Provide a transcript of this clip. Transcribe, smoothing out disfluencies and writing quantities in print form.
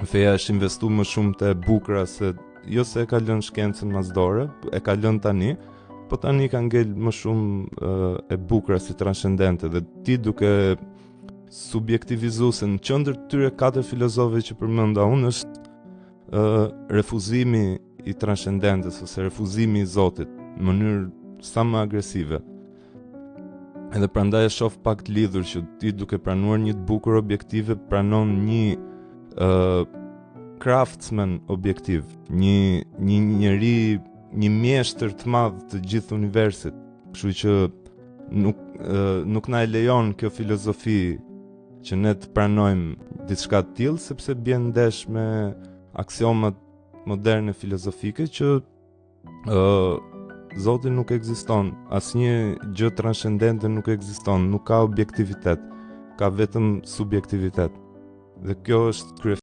feja është investu më shumë te bukura se jo se e ka lënë shkencën masdore, e ka lënë tani, po tani ka ngel më shumë e bukura si transcendente dhe ti duke subjektivizu se në qendër të tyre 4 filozofëve që përmenda unë është refuzimi i transcendentës ose refuzimi i Zotit në mënyrë sa më agresive. Edhe prandaj e shoh pak të lidhur që ti duke pranuar një të bukur objektive pranon një craftsman objektiv, një njeri, një mjeshtër të madh të gjithë universit, kështu që nuk na e lejon kjo filozofi që ne të pranojmë diçka të tillë sepse bjen ndesh me aksiomat moderne filozofike që Zoti nuk ekziston, asnjë gjë transcendente nuk ekziston, nuk ka objektivitet, ka vetëm subjektivitet. Dhe kjo është